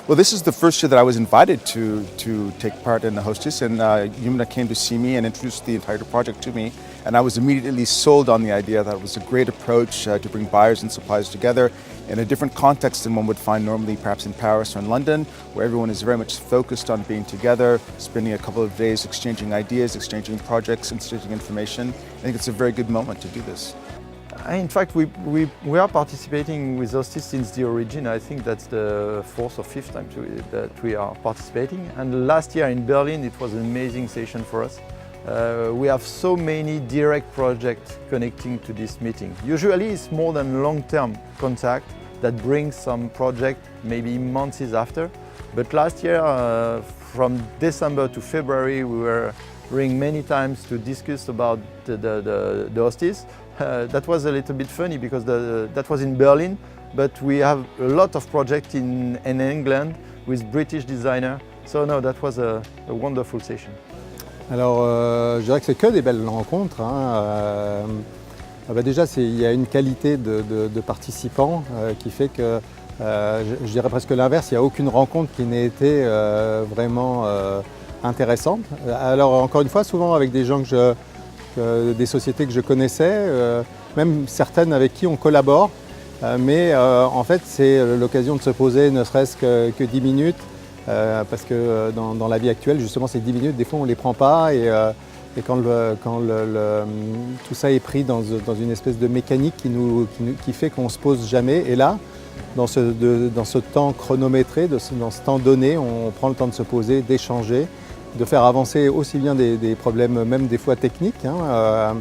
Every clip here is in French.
Well, this is the first year that I was invited to take part in the Hostys, and Yumna came to see me and introduced the entire project to me, and I was immediately sold on the idea that it was a great approach to bring buyers and suppliers together in a different context than one would find normally perhaps in Paris or in London, where everyone is very much focused on being together, spending a couple of days exchanging ideas, exchanging projects, exchanging information. I think it's a very good moment to do this. In fact, we are participating with Hostys since the origin. I think that's the fourth or fifth time that we are participating. And last year in Berlin, it was an amazing session for us. We have so many direct projects connecting to this meeting. Usually it's more than long-term contact that brings some project maybe months after. But last year, from December to February, we were ring many times to discuss about the Hostys. That was a little bit funny because that was in Berlin, but we have a lot of projects in England with British designers. So no, that was a wonderful session. Alors, je dirais que c'est que des belles rencontres. Déjà, il y a une qualité de participants qui fait que, je dirais presque l'inverse, il n'y a aucune rencontre qui n'ait été vraiment intéressante. Alors, encore une fois, souvent avec des gens des sociétés que je connaissais, même certaines avec qui on collabore, mais en fait, c'est l'occasion de se poser ne serait-ce que 10 minutes. Parce que dans la vie actuelle, justement, ces 10 minutes, des fois, on ne les prend pas et quand tout ça est pris dans une espèce de mécanique qui fait qu'on ne se pose jamais. Et là, dans ce temps chronométré, dans ce temps donné, on prend le temps de se poser, d'échanger, de faire avancer aussi bien des problèmes, même des fois techniques. Voilà,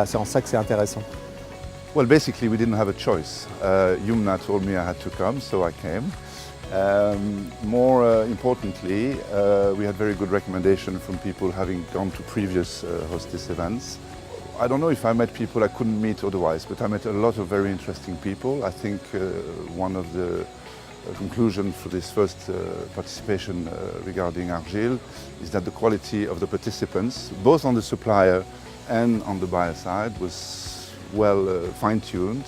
c'est en ça que c'est intéressant. Well, basically, we didn't have a choice. Yumna told me I had to come, so I came. More importantly, we had very good recommendation from people having gone to previous Hostys events. I don't know if I met people I couldn't meet otherwise, but I met a lot of very interesting people. I think one of the conclusions for this first participation regarding Argile is that the quality of the participants, both on the supplier and on the buyer side, was well fine-tuned.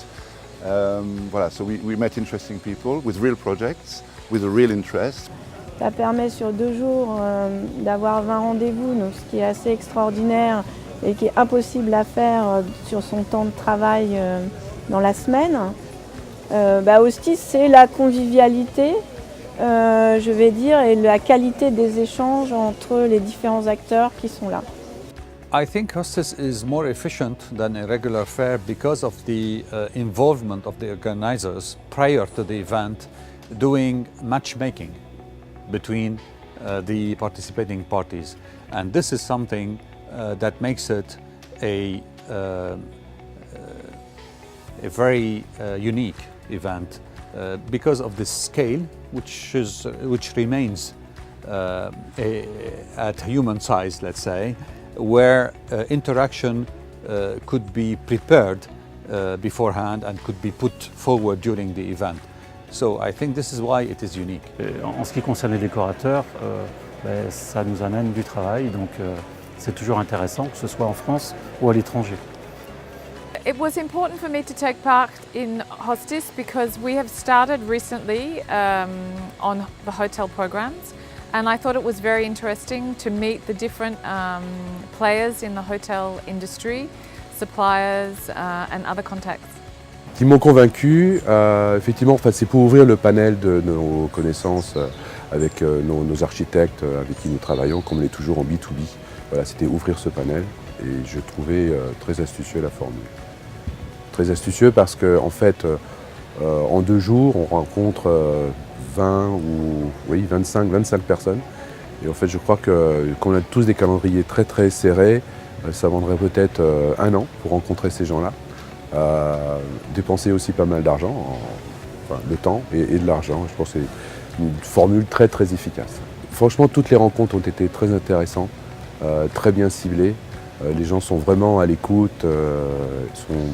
Voilà, so we met interesting people with real projects, with a real interest. Ça permet sur 2 jours d'avoir 20 rendez-vous, donc ce qui est assez extraordinaire et qui est impossible à faire sur son temps de travail dans la semaine. Hostys, c'est la convivialité, je vais dire, et la qualité des échanges entre les différents acteurs qui sont là. I think Hostys is more efficient than a regular fair because of the involvement of the organizers prior to the event, doing matchmaking between the participating parties. And this is something that makes it a very unique event because of the scale, which remains at human size, let's say, where interaction could be prepared beforehand and could be put forward during the event. So I think this is why it is unique. En ce qui concerne les décorateurs, ça nous amène du travail, donc c'est toujours intéressant, que ce soit en France ou à l'étranger. It was important for me to take part in Hostys because we have started recently on the hotel programs, and I thought it was very interesting to meet the different players in the hotel industry, suppliers and other contacts. Qui m'ont convaincu, effectivement, en fait, c'est pour ouvrir le panel de nos connaissances avec nos architectes avec qui nous travaillons, comme on est toujours en B2B. Voilà, c'était ouvrir ce panel et je trouvais très astucieux la formule. Très astucieux parce qu'en fait, en 2 jours, on rencontre 25 personnes. Et en fait, je crois qu'on a tous des calendriers très très serrés. Ça vendrait peut-être 1 an pour rencontrer ces gens-là. Dépenser aussi pas mal d'argent, le temps et de l'argent. Je pense que c'est une formule très très efficace. Franchement, toutes les rencontres ont été très intéressantes, très bien ciblées. Les gens sont vraiment à l'écoute, sont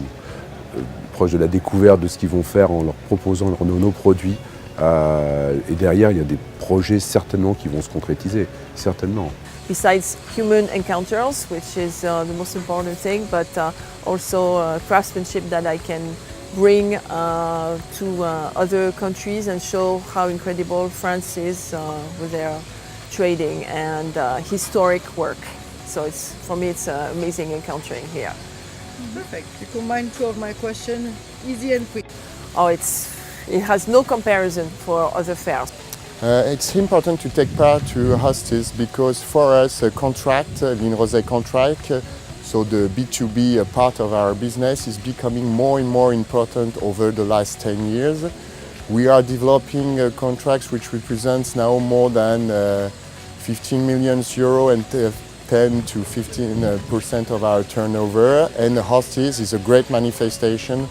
proches de la découverte de ce qu'ils vont faire en leur proposant nos produits. Et derrière, il y a des projets certainement qui vont se concrétiser, certainement. Besides human encounters, which is the most important thing, but also craftsmanship that I can bring to other countries and show how incredible France is with their trading and historic work. So for me it's amazing encountering here. Perfect. You combine two of my questions, easy and quick. Oh, it has no comparison for other fairs. It's important to take part to Hostys because for us a contract, Vin Rosé contract, so the B2B part of our business is becoming more and more important over the last 10 years. We are developing contracts which represents now more than 15 million euro and 10 to 15% of our turnover, and Hostys is a great manifestation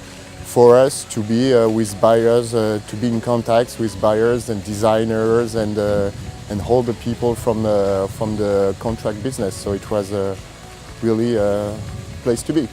for us to be with buyers, to be in contact with buyers and designers and all the people from the contract business. So it was really a place to be.